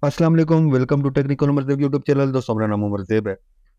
अस्सलाम वालेकुम, welcome to technical Umarzeb YouTube channel. दोस्तों, मेरा नाम उमरज़ेब है।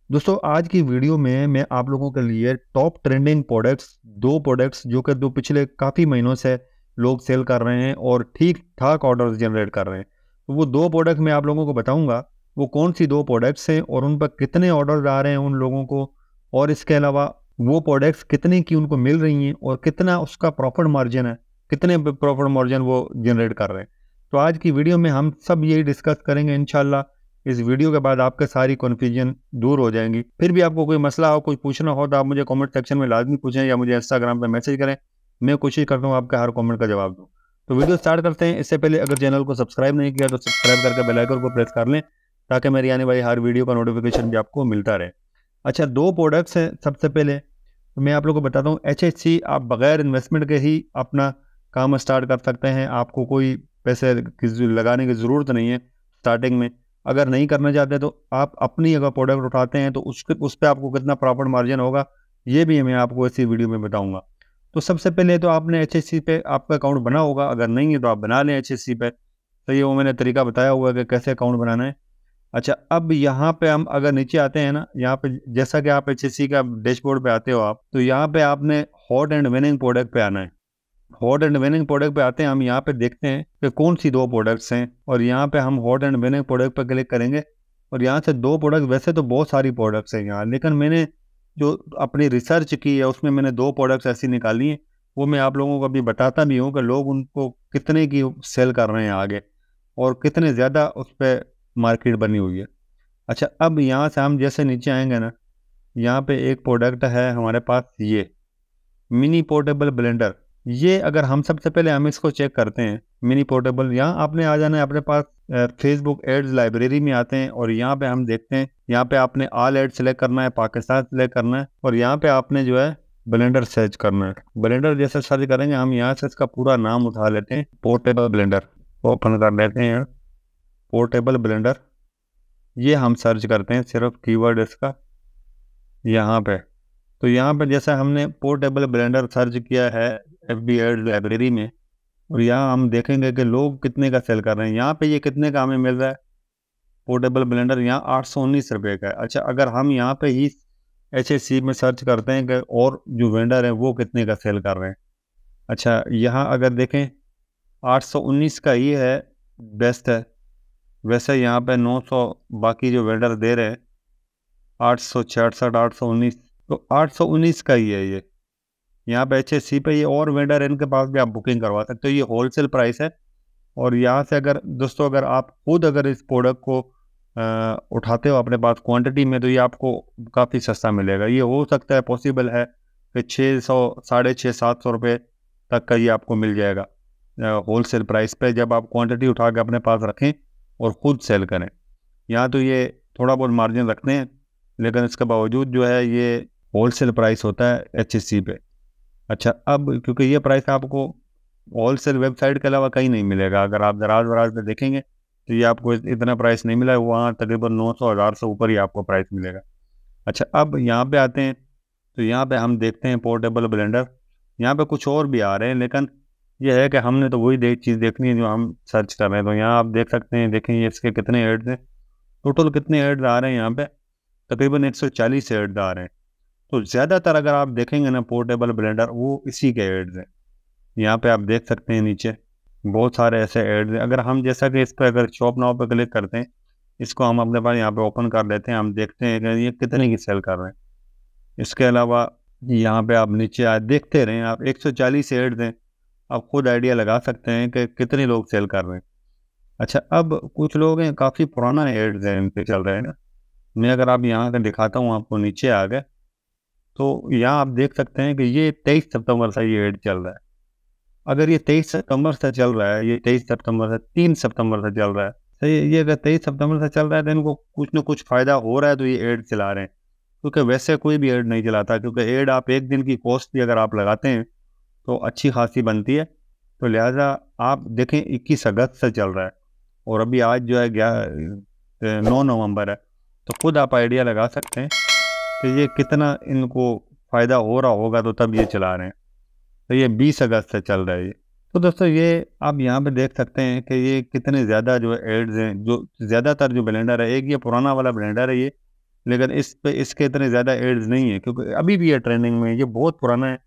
दोस्तों, आज की वीडियो में मैं आप लोगों के लिए टॉप ट्रेंडिंग प्रोडक्ट्स, दो प्रोडक्ट्स जो कि दो पिछले काफ़ी महीनों से लोग सेल कर रहे हैं और ठीक ठाक ऑर्डर्स जनरेट कर रहे हैं। तो वो दो प्रोडक्ट मैं आप लोगों को बताऊंगा, वो कौन सी दो प्रोडक्ट्स हैं और उन पर कितने ऑर्डर आ रहे हैं उन लोगों को, और इसके अलावा वो प्रोडक्ट्स कितने की उनको मिल रही हैं और कितना उसका प्रॉफिट मार्जिन है, कितने प्रॉफिट मार्जिन वो जनरेट कर रहे हैं। तो आज की वीडियो में हम सब यही डिस्कस करेंगे इंशाल्लाह। इस वीडियो के बाद आपके सारी कन्फ्यूजन दूर हो जाएंगी। फिर भी आपको कोई मसला हो, कुछ पूछना हो तो आप मुझे कमेंट सेक्शन में लाजमी पूछें या मुझे इंस्टाग्राम पे मैसेज करें। मैं कोशिश करता हूँ आपके हर कमेंट का जवाब दूँ। तो वीडियो स्टार्ट करते हैं। इससे पहले अगर चैनल को सब्सक्राइब नहीं किया तो सब्सक्राइब करके बेल आइकन को प्रेस कर लें, ताकि मेरी आने वाली हर वीडियो का नोटिफिकेशन भी आपको मिलता रहे। अच्छा, दो प्रोडक्ट्स हैं। सबसे पहले तो मैं आप लोगों को बताता हूँ, HHC आप बगैर इन्वेस्टमेंट के ही अपना काम स्टार्ट कर सकते हैं। आपको कोई पैसे लगाने की ज़रूरत नहीं है स्टार्टिंग में। अगर नहीं करना चाहते तो आप अपनी अगर प्रोडक्ट उठाते हैं तो उस पर आपको कितना प्रॉफिट मार्जिन होगा, ये भी मैं आपको इसी वीडियो में बताऊंगा। तो सबसे पहले तो आपने HHC पे आपका अकाउंट बना होगा, अगर नहीं है तो आप बना लें HHC पे। तो ये वो मैंने तरीका बताया हुआ है कि कैसे अकाउंट बनाना है। अच्छा, अब यहाँ पे हम अगर नीचे आते हैं ना, यहाँ पे जैसा कि आप HHC का डैशबोर्ड पे आते हो आप, तो यहाँ पे आपने हॉट एंड विनिंग प्रोडक्ट पे आना है। हॉट एंड विनिंग प्रोडक्ट पे आते हैं हम, यहाँ पे देखते हैं कि कौन सी दो प्रोडक्ट्स हैं, और यहाँ पे हम हॉट एंड विनिंग प्रोडक्ट पे क्लिक करेंगे। और यहाँ से दो प्रोडक्ट, वैसे तो बहुत सारी प्रोडक्ट्स हैं यहाँ, लेकिन मैंने जो अपनी रिसर्च की है उसमें मैंने दो प्रोडक्ट्स ऐसी निकाली हैं। वो मैं आप लोगों को अभी बताता भी हूँ कि लोग उनको कितने की सेल कर रहे हैं आगे, और कितने ज़्यादा उस पर मार्केट बनी हुई है। अच्छा, अब यहाँ से हम जैसे नीचे आएंगे ना, यहाँ पे एक प्रोडक्ट है हमारे पास, ये मिनी पोर्टेबल ब्लेंडर। ये अगर हम सबसे पहले हम इसको चेक करते हैं, मिनी पोर्टेबल, यहाँ आपने आ जाना है अपने पास फेसबुक एड्स लाइब्रेरी में आते हैं, और यहाँ पे हम देखते हैं, यहाँ पे आपने ऑल एड सेलेक्ट करना है, पाकिस्तान सेलेक्ट करना है, और यहाँ पे आपने जो है ब्लेंडर सर्च करना है। ब्लेंडर जैसे सर्च करेंगे हम, यहाँ से इसका पूरा नाम उठा लेते हैं, पोर्टेबल ब्लेंडर ओपन कर लेते हैं। पोर्टेबल ब्लेंडर ये हम सर्च करते हैं, सिर्फ कीवर्ड इसका यहाँ पे। तो यहाँ पे जैसे हमने पोर्टेबल ब्लेंडर सर्च किया है FB एड लाइब्रेरी में, और यहाँ हम देखेंगे कि लोग कितने का सेल कर रहे हैं। यहाँ पे ये कितने का हमें मिल रहा है पोर्टेबल ब्लेंडर, यहाँ 819 रुपये का है। अच्छा, अगर हम यहाँ पे ही HHC में सर्च करते हैं कि और जो वेंडर हैं वो कितने का सेल कर रहे हैं। अच्छा, यहाँ अगर देखें 819 का ही है, बेस्ट है। वैसे यहाँ पे 900 बाकी जो वेंडर दे रहे हैं, 866, 819, तो 819 का ही है ये। यहाँ पे HHC पे ये और वेंडर है, इनके पास भी आप बुकिंग करवा सकते हो। ये होलसेल प्राइस है। और यहाँ से अगर दोस्तों, अगर आप खुद अगर इस प्रोडक्ट को उठाते हो अपने पास क्वांटिटी में, तो ये आपको काफ़ी सस्ता मिलेगा। ये हो सकता है, पॉसिबल है कि 600, 650, 700 रुपये तक का ये आपको मिल जाएगा होलसेल प्राइस पे, जब आप क्वांटिटी उठा के अपने पास रखें और ख़ुद सेल करें। यहाँ तो ये थोड़ा बहुत मार्जिन रखते हैं, लेकिन इसके बावजूद जो है ये होलसेल प्राइस होता है HHC पे। अच्छा, अब क्योंकि ये प्राइस आपको होलसेल वेबसाइट के अलावा कहीं नहीं मिलेगा। अगर आप दराज वराज में देखेंगे तो ये आपको इतना प्राइस नहीं मिला है, वहाँ तकरीबन 900, 1000 से ऊपर ही आपको प्राइस मिलेगा। अच्छा, अब यहाँ पे आते हैं, तो यहाँ पे हम देखते हैं पोर्टेबल ब्लेंडर। यहाँ पे कुछ और भी आ रहे हैं, लेकिन यह है कि हमने तो वही चीज़ देखनी है जो हम सर्च कर रहे हैं। तो यहाँ आप देख सकते हैं, देखें ये इसके कितने एड्स हैं, टोटल कितने एड्स आ रहे हैं यहाँ पे, तकरीबन 140 एड्स आ रहे हैं। तो ज़्यादातर अगर आप देखेंगे ना पोर्टेबल ब्लेंडर, वो इसी के एड्स हैं। यहाँ पे आप देख सकते हैं नीचे बहुत सारे ऐसे एड्स हैं। अगर हम जैसा कि इस पर अगर शॉप नाउ पे क्लिक करते हैं, इसको हम अपने पास यहाँ पे ओपन कर लेते हैं, हम देखते हैं कि ये कितने की सेल कर रहे हैं। इसके अलावा यहाँ पे आप नीचे आए देखते रहें, आप 140 एड्स हैं, आप खुद आइडिया लगा सकते हैं कि कितने लोग सेल कर रहे हैं। अच्छा, अब कुछ लोग हैं काफ़ी पुराना एड्स हैं, इन पे चल रहे हैं ना। मैं अगर आप यहाँ से दिखाता हूँ आपको, नीचे आ गए तो यहाँ आप देख सकते हैं कि ये 23 सितंबर से ये एड चल रहा है। अगर ये 23 सितंबर से चल रहा है, ये 23 सितंबर से 3 सितंबर से चल रहा है, तो ये अगर 23 सितंबर से चल रहा है तो इनको कुछ ना कुछ फ़ायदा हो रहा है, तो ये एड चला रहे हैं। क्योंकि वैसे कोई भी एड नहीं चलाता, क्योंकि एड आप एक दिन की कॉस्ट भी अगर आप लगाते हैं तो अच्छी खासी बनती है। तो लिहाजा आप देखें 21 अगस्त से चल रहा है, और अभी आज जो है 9 नवंबर है। तो खुद आप आइडिया लगा सकते हैं कि ये कितना इनको फ़ायदा हो रहा होगा, तो तब ये चला रहे हैं। तो ये 20 अगस्त से चल रहा है ये। तो दोस्तों ये आप यहाँ पे देख सकते हैं कि ये कितने ज़्यादा जो एड्स हैं, जो ज़्यादातर जो ब्लेंडर है, एक ये पुराना वाला ब्लेंडर है ये, लेकिन इस पे इसके इतने ज़्यादा एड्स नहीं है क्योंकि अभी भी ये ट्रेंडिंग में है। ये बहुत पुराना है,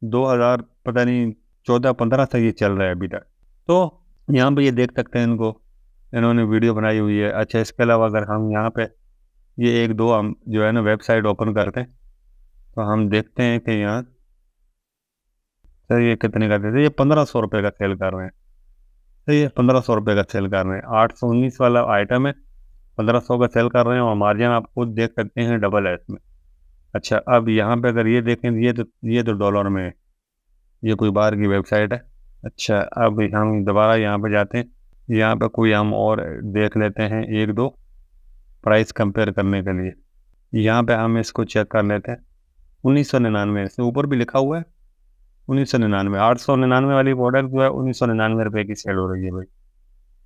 2000 पता नहीं 14-15 से ये चल रहा है अभी तक। तो यहाँ पे ये देख सकते हैं इनको, इन्होंने वीडियो बनाई हुई है। अच्छा, इसके अलावा अगर हम यहाँ पे ये एक दो हम जो है ना वेबसाइट ओपन करते हैं तो हम देखते हैं कि यहाँ सर ये कितने का देते हैं। ये 1500 रुपये का सेल कर रहे हैं। सही है, 1500 रुपये का सेल कर रहे हैं। 819 वाला आइटम है, 1500 का सेल कर रहे हैं और मार्जिन आप खुद देख सकते हैं डबल है इसमें। अच्छा, अब यहाँ पे अगर ये देखें ये तो डॉलर में है, ये कोई बाहर की वेबसाइट है। अच्छा, अब हम दोबारा यहाँ पे जाते हैं, यहाँ पे कोई हम और देख लेते हैं एक दो प्राइस कंपेयर करने के लिए। यहाँ पे हम इसको चेक कर लेते हैं। 1999 से ऊपर भी लिखा हुआ है 1999। 899 वाली प्रोडक्ट जो है 1999 रुपये की सेल हो रही है भाई,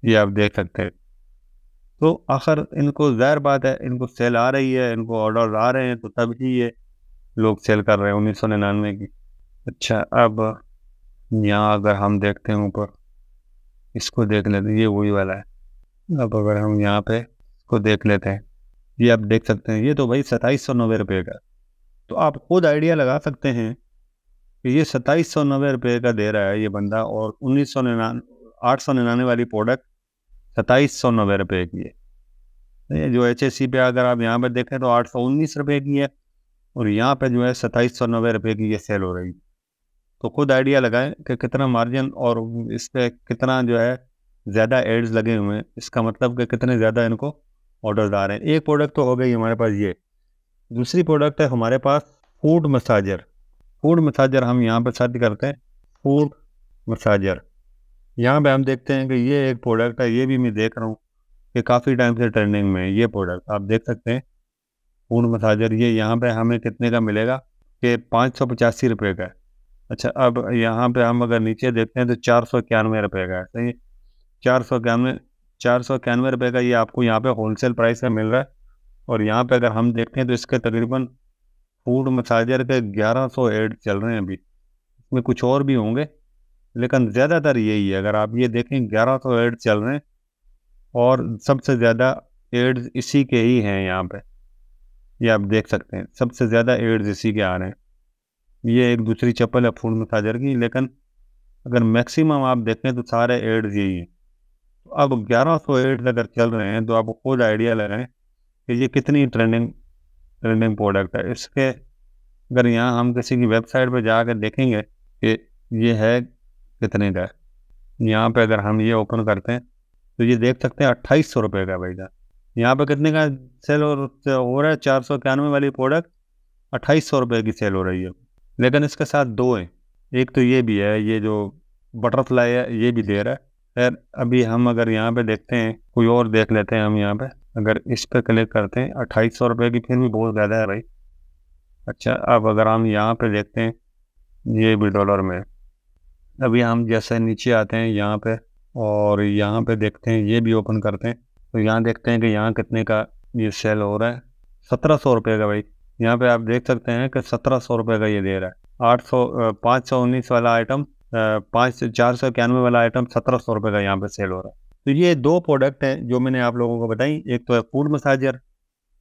ये आप देख सकते हैं। तो आखिर इनको ज़ाहिर बात है, इनको सेल आ रही है, इनको ऑर्डर आ रहे हैं, तो तभी ये लोग सेल कर रहे हैं 1999 की। अच्छा, अब यहाँ अगर हम देखते हैं ऊपर, इसको देख लेते हैं, ये वही वाला है। अब अगर हम यहाँ पे इसको देख लेते हैं, ये आप देख सकते हैं, ये तो भाई 2790 रुपये का। तो आप खुद आइडिया लगा सकते हैं कि ये 2790 रुपये का दे रहा है ये बंदा, और 899 वाली प्रोडक्ट 2790 रुपये की है। ये जो HSC पे अगर आप यहाँ पे देखें तो 819 रुपये की है, और यहाँ पे जो है 2790 रुपये की ये सेल हो रही है। तो खुद आइडिया लगाएं कि कितना मार्जिन और इस पर कितना जो है ज़्यादा एड्स लगे हुए हैं। इसका मतलब कि कितने ज़्यादा इनको ऑर्डर आ रहे हैं। एक प्रोडक्ट तो हो गई हमारे पास ये। दूसरी प्रोडक्ट है हमारे पास फूड मसाजर। फूड मसाजर हम यहाँ पर सर्च करते हैं, फूड मसाजर। यहाँ पे हम देखते हैं कि ये एक प्रोडक्ट है, ये भी मैं देख रहा हूँ कि काफ़ी टाइम से ट्रेंडिंग में है। ये प्रोडक्ट आप देख सकते हैं, फूड मसाजर। ये यहाँ पे हमें कितने का मिलेगा कि 585 रुपये का है। अच्छा, अब यहाँ पे हम अगर नीचे देखते हैं तो 491 रुपये का है। सही है, 491 रुपये का ये आपको यहाँ पे होलसेल प्राइस का मिल रहा है। और यहाँ पे अगर हम देखते हैं तो इसके तकरीबन फूड मसाजर के 1100 एड चल रहे हैं अभी। इसमें कुछ और भी होंगे लेकिन ज़्यादातर यही है। अगर आप ये देखें 1100 एड चल रहे हैं और सबसे ज़्यादा एड्स इसी के ही हैं यहाँ पे। ये आप देख सकते हैं, सबसे ज़्यादा एड्स इसी के आ रहे हैं। ये एक दूसरी चप्पल है फूड मसाजर की, लेकिन अगर मैक्सिमम आप देखें तो सारे एड्स यही हैं। तो अब 1100 एड्स अगर चल रहे हैं तो आप खुद आइडिया लगाएं कि ये कितनी ट्रेंडिंग प्रोडक्ट है। इसके अगर यहाँ हम किसी की वेबसाइट पर जाकर देखेंगे कि ये है कितने का है, यहाँ पे अगर हम ये ओपन करते हैं तो ये देख सकते हैं 2800 रुपये का भाई साहब। यहाँ पे कितने का सेल हो रहा है? 491 वाली प्रोडक्ट 2800 रुपये की सेल हो रही है। लेकिन इसके साथ दो हैं, एक तो ये भी है, ये जो बटरफ्लाई है ये भी दे रहा है। खैर, अभी हम अगर यहाँ पे देखते हैं, कोई और देख लेते हैं हम यहाँ पे। अगर इस पर क्लिक करते हैं 2800 रुपये की, फिर भी बहुत ज़्यादा है भाई। अच्छा, अब अगर हम यहाँ पे देखते हैं, ये भी डॉलर में है। अभी हम जैसे नीचे आते हैं यहाँ पे और यहाँ पे देखते हैं, ये भी ओपन करते हैं तो यहाँ देखते हैं कि यहाँ कितने का ये सेल हो रहा है। 1700 रुपये का भाई। यहाँ पे आप देख सकते हैं कि 1700 रुपये का ये दे रहा है। 519 वाला आइटम, 491 वाला आइटम 1700 रुपये का यहाँ पे सेल हो रहा है। तो ये दो प्रोडक्ट हैं जो मैंने आप लोगों को बताई। एक तो है फूड मसाजर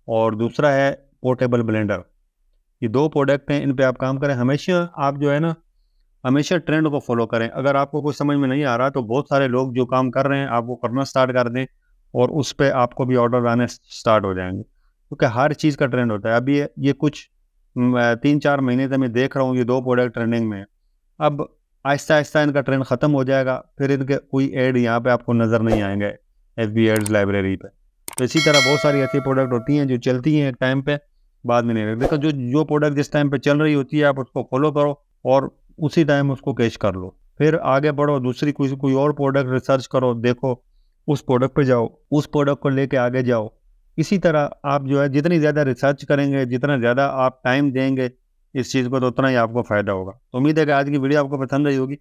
और दूसरा है पोर्टेबल ब्लेंडर। ये दो प्रोडक्ट हैं, इन पे आप काम करें। हमेशा आप जो है ना, हमेशा ट्रेंड को फॉलो करें। अगर आपको कुछ समझ में नहीं आ रहा तो बहुत सारे लोग जो काम कर रहे हैं आप वो करना स्टार्ट कर दें और उस पर आपको भी ऑर्डर आने स्टार्ट हो जाएंगे, क्योंकि हर चीज़ का ट्रेंड होता है। अभी ये कुछ 3-4 महीने से मैं देख रहा हूँ ये दो प्रोडक्ट ट्रेंडिंग में है। अब आहिस्ता आहिस्ता इनका ट्रेंड ख़त्म हो जाएगा, फिर इनके कोई ऐड यहाँ पे आपको नज़र नहीं आएंगे FB एड्स लाइब्रेरी पे। तो इसी तरह बहुत सारी ऐसी प्रोडक्ट होती हैं जो चलती हैं एक टाइम पे, बाद में नहीं रहती। देखो, जो प्रोडक्ट जिस टाइम पे चल रही होती है आप उसको फॉलो करो और उसी टाइम उसको कैश कर लो, फिर आगे बढ़ो, दूसरी कोई और प्रोडक्ट रिसर्च करो, देखो, उस प्रोडक्ट पे जाओ, उस प्रोडक्ट को लेके आगे जाओ। इसी तरह आप जो है जितनी ज़्यादा रिसर्च करेंगे, जितना ज़्यादा आप टाइम देंगे इस चीज़ को, तो उतना ही आपको फ़ायदा होगा। तो उम्मीद है कि आज की वीडियो आपको पसंद आई होगी,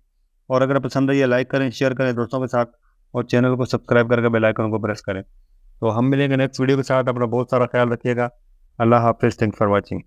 और अगर पसंद आई है लाइक करें, शेयर करें दोस्तों के साथ, और चैनल को सब्सक्राइब करके बेल आइकन को प्रेस करें। तो हम मिलेंगे नेक्स्ट वीडियो के साथ। अपना बहुत सारा ख्याल रखिएगा। अल्लाह हाफिज़। Thanks for watching.